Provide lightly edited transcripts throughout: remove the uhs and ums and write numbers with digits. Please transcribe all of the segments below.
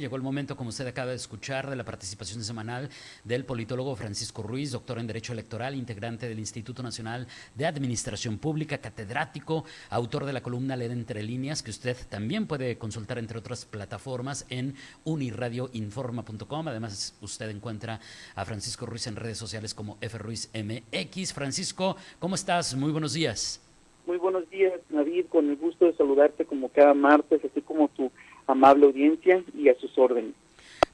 Llegó el momento, como usted acaba de escuchar, de la participación semanal del politólogo Francisco Ruiz, doctor en Derecho Electoral, integrante del Instituto Nacional de Administración Pública, catedrático, autor de la columna Leer entre líneas, que usted también puede consultar, entre otras plataformas, en uniradioinforma.com. Además, usted encuentra a Francisco Ruiz en redes sociales como FRuizMX. Francisco, ¿cómo estás? Muy buenos días. Muy buenos días, Navid, con el gusto de saludarte como cada martes, así como tu amable audiencia y a sus órdenes.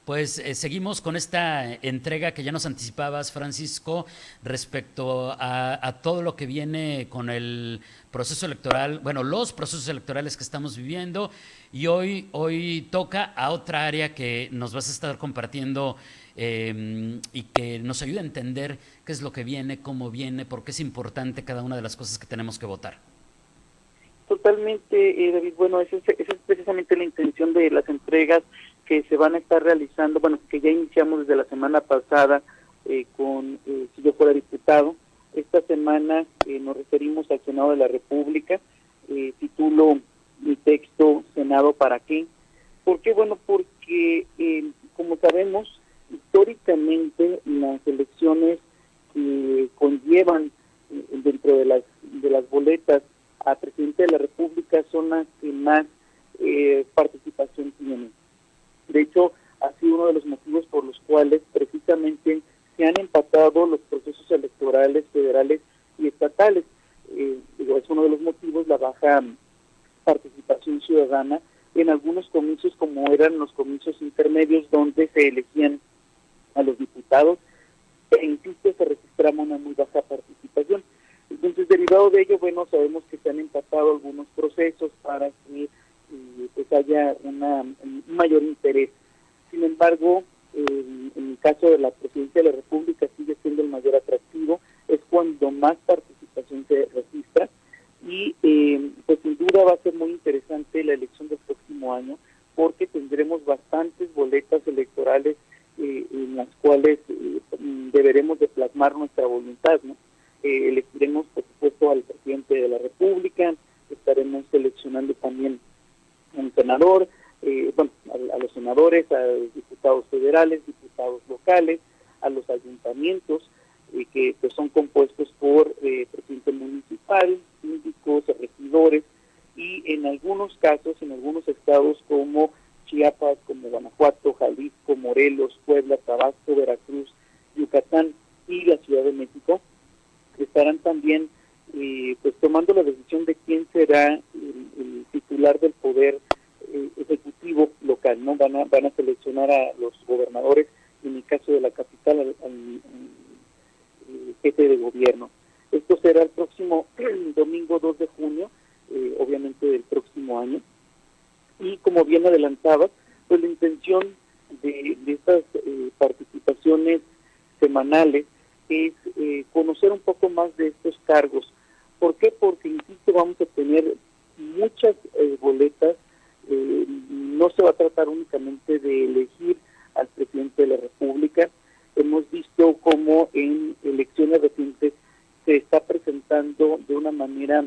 Pues seguimos con esta entrega que ya nos anticipabas, Francisco, respecto a todo lo que viene con el proceso electoral, bueno, los procesos electorales que estamos viviendo, y hoy toca a otra área que nos vas a estar compartiendo y que nos ayuda a entender qué es lo que viene, cómo viene, por qué es importante cada una de las cosas que tenemos que votar. Totalmente, David, bueno, esa es precisamente la intención de las entregas que se van a estar realizando, bueno, que ya iniciamos desde la semana pasada con Si yo fuera diputado. Esta semana nos referimos al Senado de la República, titulo mi texto Senado ¿para qué? ¿Por qué? Bueno, porque como sabemos, históricamente las elecciones que conllevan dentro de las boletas a presidente de la República son las que más participación tienen. De hecho, ha sido uno de los motivos por los cuales precisamente se han empatado los procesos electorales federales y estatales. Es uno de los motivos la baja participación ciudadana en algunos comicios, como eran los comicios intermedios donde se elegían a los diputados, e insisto, se registraba una muy baja participación. Entonces, derivado de ello, bueno, sabemos que se han empatado algunos procesos para que pues haya un mayor interés. Sin embargo, en el caso de la presidencia de la República sigue siendo el mayor atractivo, es cuando más participación se registra y pues sin duda va a ser muy interesante la elección del próximo año, porque tendremos bastantes boletas electorales en las cuales deberemos de plasmar nuestra voluntad, ¿no? Elegiremos, por supuesto, al presidente de la República, estaremos seleccionando también un senador, a los senadores, a los diputados federales, diputados locales, a los ayuntamientos, que pues, son compuestos por presidente municipal, síndicos, regidores, y en algunos casos, en algunos estados como Chiapas, como Guanajuato, Jalisco, Morelos, Puebla, Tabasco, Veracruz, Yucatán y la Ciudad de México, estarán también pues tomando la decisión de quién será el titular del poder ejecutivo local, ¿no? Van a seleccionar a los gobernadores, en el caso de la capital, al jefe de gobierno. Esto será el próximo domingo 2 de junio, obviamente del próximo año. Y como bien adelantabas, pues la intención de estas participaciones semanales es conocer un poco más de estos cargos. ¿Por qué? Porque, insisto, vamos a tener muchas boletas. No se va a tratar únicamente de elegir al presidente de la República. Hemos visto cómo en elecciones recientes se está presentando de una manera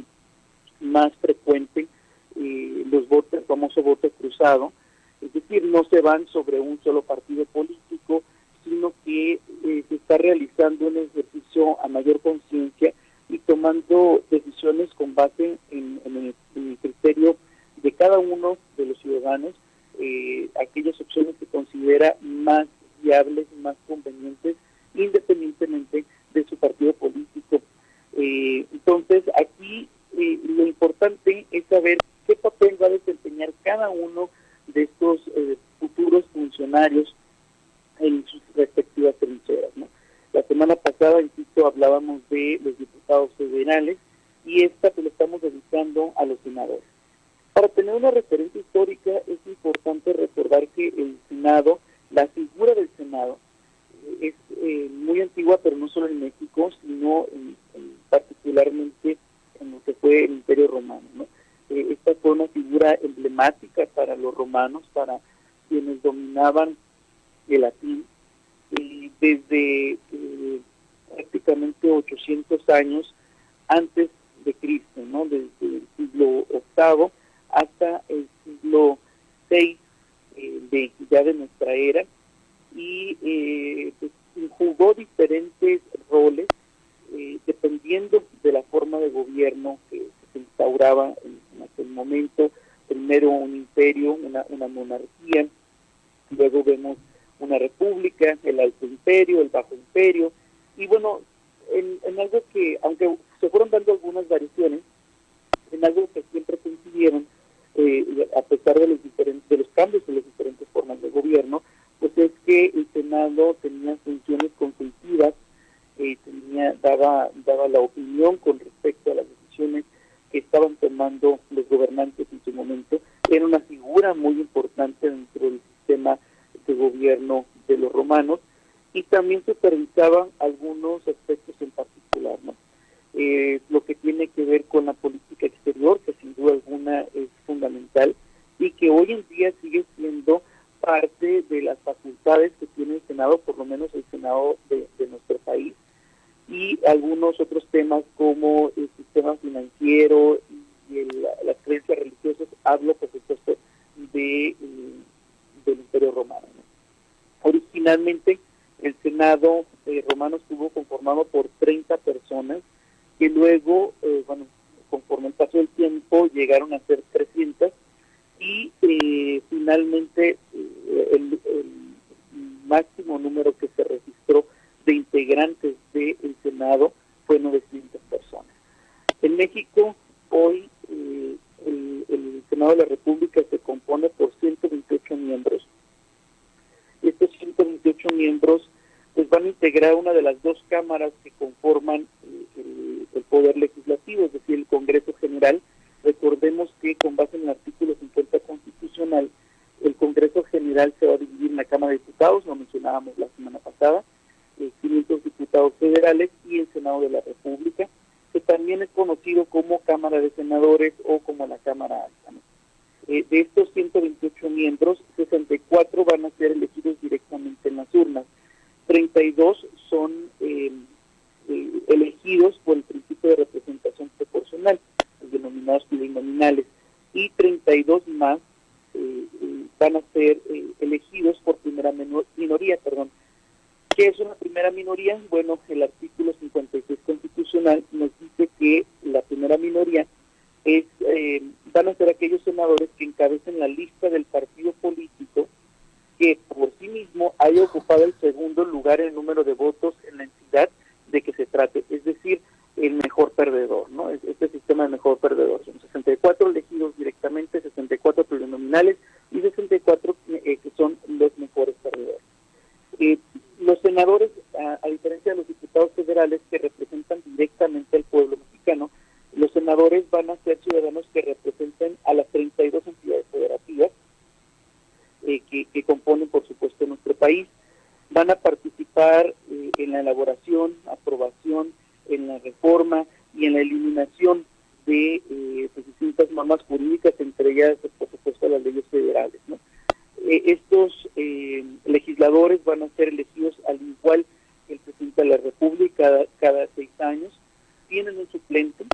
más frecuente los votos, el famoso voto cruzado. Es decir, no se van sobre un solo partido político, sino que se está realizando un ejercicio a mayor conciencia y tomando decisiones con base en el criterio de cada uno de los ciudadanos, aquellas opciones que considera más viables, más convenientes, independientemente de su partido político. Entonces, aquí lo importante es saber qué papel va a desempeñar cada uno de estos futuros funcionarios en sus respectivas trincheras, ¿no? La semana pasada, insisto, hablábamos de los diputados federales y esta pues, le estamos dedicando a los senadores. Para tener una referencia histórica es importante recordar que el Senado, la figura del Senado, es muy antigua, pero no solo en México, sino particularmente en lo que fue el Imperio Romano, ¿no? Esta fue una figura emblemática para los romanos, para quienes dominaban el latín, desde prácticamente 800 años antes de Cristo, ¿no? Desde el siglo VIII hasta el siglo VI de nuestra era, y pues, jugó diferentes roles dependiendo de la forma de gobierno que se instauraba en aquel momento. Primero un imperio, una monarquía, luego vemos una república, el alto imperio, el bajo imperio, y bueno, en algo que, aunque se fueron dando algunas variaciones, en algo que siempre coincidieron, a pesar de los cambios en las diferentes formas de gobierno, pues es que el Senado tenía funciones consultivas, daba la opinión con respecto a las decisiones que estaban tomando los gobernantes en su momento. Era una figura muy importante dentro del sistema de gobierno de los romanos, y también supervisaban algunos aspectos en particular, ¿no? Lo que tiene que ver con la política exterior, que sin duda alguna es fundamental y que hoy en día sigue siendo parte de las facultades que tiene el Senado, por lo menos el Senado de nuestro país, y algunos otros temas como el sistema financiero y las creencias religiosas. Hablo, por supuesto, del Imperio Romano, ¿no? Originalmente el Senado romano estuvo conformado por 30 personas, que luego, conforme el paso del tiempo, llegaron a ser 300, y finalmente el máximo número que se registró de integrantes del Senado fue 900 personas. En México, hoy, el Senado de la República se compone por 128 miembros. Estos 128 miembros pues van a integrar una de las dos cámaras que conforman el Poder Legislativo, es decir, el Congreso General. Recordemos que con base en el artículo 50 constitucional, el Congreso General se va a dividir en la Cámara de Diputados, lo mencionábamos la semana pasada, 500 diputados federales, y el Senado de la República, que también es conocido como Cámara de Senadores o como la Cámara Alta, ¿no? De estos 128 miembros, 64 van a ser elegidos directamente en las urnas, 32 son elegidos por el principio de representación proporcional, los denominados plurinominales, y 32 más van a ser elegidos por primera minoría. ¿Qué es una primera minoría? Bueno, el artículo 56 constitucional nos dice que la primera minoría van a ser aquellos senadores que encabecen la lista del partido político que por sí mismo haya ocupado el segundo lugar en número de votos en la entidad de que se trate, es decir, el mejor perdedor, ¿no? Este sistema de mejor perdedor. Son 64 elegidos directamente, 64 plurinominales y 64 que son los mejores perdedores. Los senadores, a diferencia de los diputados federales que representan directamente al pueblo mexicano, los senadores van a ser ciudadanos que representen a las 32 entidades federativas que componen, por supuesto, nuestro país. Van a participar en la elaboración, aprobación, en la reforma y en la eliminación de distintas normas jurídicas, entre ellas, por supuesto, las leyes federales, ¿no? Estos legisladores van a ser elegidos al igual que el presidente de la República cada 6 años. Tienen un suplente,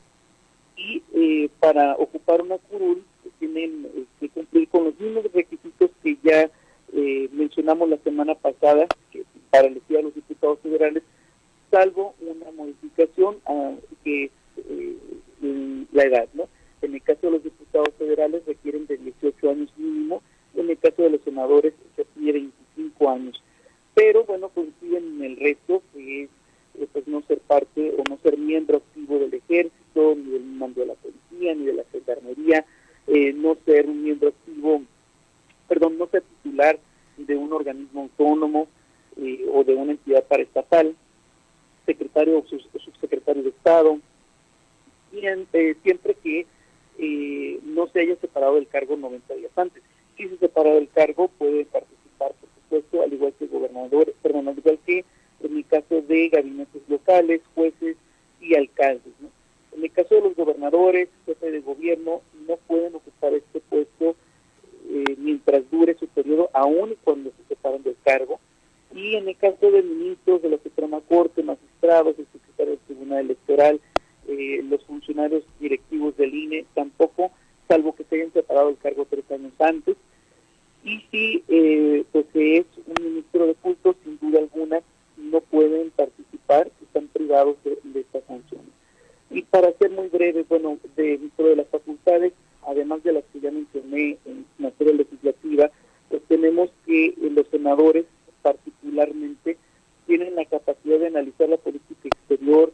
y para ocupar una curul tienen que cumplir con los mismos requisitos que ya mencionamos la semana pasada, que para elegir a los diputados federales, salvo una modificación que la edad, ¿no? En el caso de los diputados federales requieren de 18 años mínimo, en el caso de los senadores se pide 25 años. Pero bueno, coinciden en el resto, que es pues no ser parte o no ser miembro activo del ejército, ni del mando de la policía, ni de la gendarmería, no ser un miembro activo, no ser titular de un organismo autónomo o de una entidad paraestatal, secretario o subsecretario de Estado, y siempre que no se haya separado del cargo 90 días antes. Si se separa del cargo, puede participar, por supuesto, al igual que gobernadores, al igual que en el caso de gabinetes locales, jueces y alcaldes, ¿no? En el caso de los gobernadores, jefes de gobierno, no pueden ocupar este puesto mientras dure su periodo, aun y cuando se separan del cargo. Y en el caso de ministros de la Suprema Corte, magistrados, el secretario del Tribunal Electoral, los funcionarios directivos del INE, tampoco, salvo que se hayan separado del cargo 3 años antes. Y si creemos que los senadores particularmente tienen la capacidad de analizar la política exterior,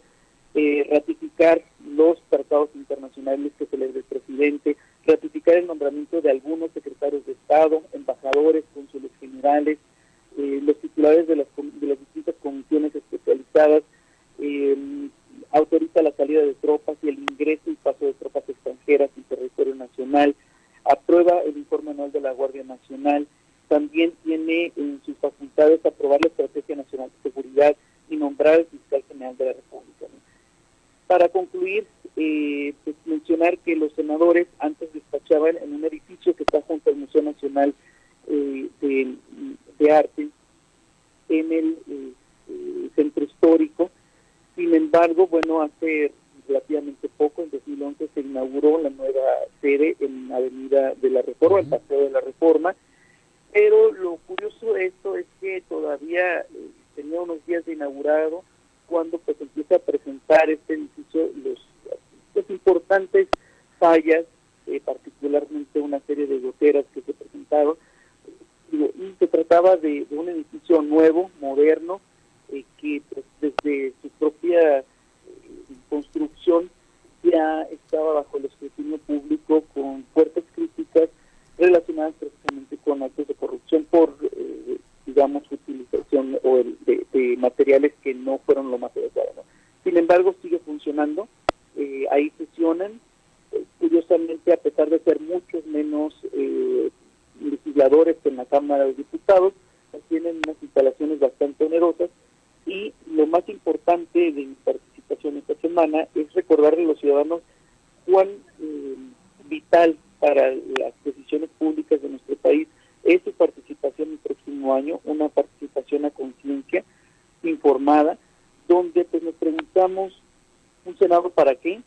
ratificar los tratados internacionales que celebra el presidente, ratificar el nombramiento de algunos secretarios de Estado, embajadores, cónsules generales, los titulares de las distintas comisiones especializadas, autoriza la salida de tropas y el ingreso y paso de tropas extranjeras en territorio nacional, aprueba el informe anual de la Guardia Nacional, también tiene en sus facultades aprobar la Estrategia Nacional de Seguridad y nombrar al Fiscal General de la República, ¿no? Para concluir, pues mencionar que los senadores antes despachaban en un edificio que está junto al Museo Nacional de Arte, en el centro histórico. Sin embargo, bueno, hace relativamente poco, en 2011, se inauguró la nueva sede en la Avenida de la Reforma, el Paseo de la Reforma, pero lo curioso de esto es que todavía tenía unos días de inaugurado cuando pues empieza a presentar este edificio los importantes fallas, particularmente una serie de goteras que se presentaron, y se trataba de un edificio nuevo, moderno, que pues, desde su propia construcción ya estaba bajo el escrutinio público con fuertes críticas relacionadas precisamente con actos de corrupción por, digamos, utilización de materiales que no fueron lo más adecuado, ¿no? Sin embargo, sigue funcionando, ahí sesionan, curiosamente, a pesar de ser muchos menos legisladores que en la Cámara de Diputados, tienen unas instalaciones bastante onerosas, y lo más importante de mi participación esta semana es recordarle a los ciudadanos cuán vital para las decisiones públicas de nuestro país es su participación el próximo año, una participación a conciencia, informada, donde pues nos preguntamos un Senado para qué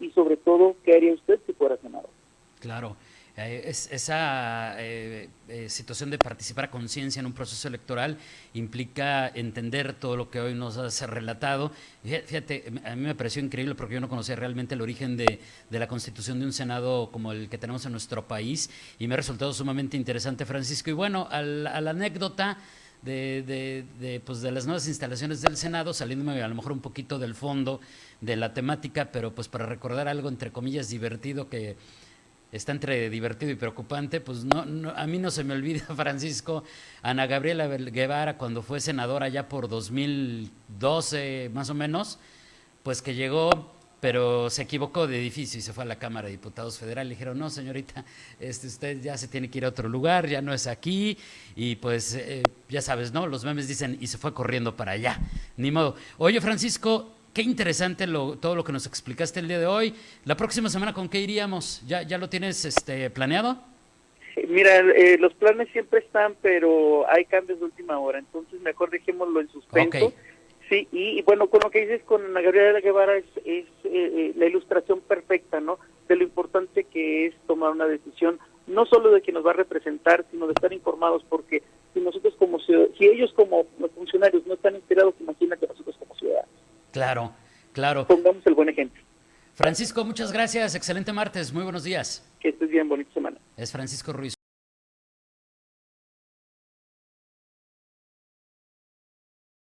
y sobre todo qué haría usted si fuera senador. Claro. Esa situación de participar a conciencia en un proceso electoral implica entender todo lo que hoy nos has relatado. Fíjate, a mí me pareció increíble porque yo no conocía realmente el origen de la constitución de un Senado como el que tenemos en nuestro país y me ha resultado sumamente interesante, Francisco. Y bueno, a la anécdota de las nuevas instalaciones del Senado, saliéndome a lo mejor un poquito del fondo de la temática, pero pues para recordar algo entre comillas divertido que está entre divertido y preocupante, pues no, a mí no se me olvida, Francisco, Ana Gabriela Guevara, cuando fue senadora ya por 2012 más o menos, pues que llegó, pero se equivocó de edificio y se fue a la Cámara de Diputados Federal. Le dijeron, no, señorita, usted ya se tiene que ir a otro lugar, ya no es aquí, y pues ya sabes, ¿no? Los memes dicen, y se fue corriendo para allá. Ni modo. Oye, Francisco, qué interesante todo lo que nos explicaste el día de hoy. La próxima semana, ¿con qué iríamos? ¿Ya lo tienes planeado? Mira, los planes siempre están, pero hay cambios de última hora, entonces mejor dejémoslo en suspenso. Okay. Sí, y bueno, con lo que dices con Ana Gabriela Guevara es la ilustración perfecta, ¿no? De lo importante que es tomar una decisión, no solo de que nos va a representar, sino de estar informados, porque si nosotros si ellos como funcionarios no están enterados, imagínate nosotros como ciudadanos. Claro, claro. Pongamos el buen ejemplo. Francisco, muchas gracias. Excelente martes. Muy buenos días. Que estés bien. Bonita semana. Es Francisco Ruiz.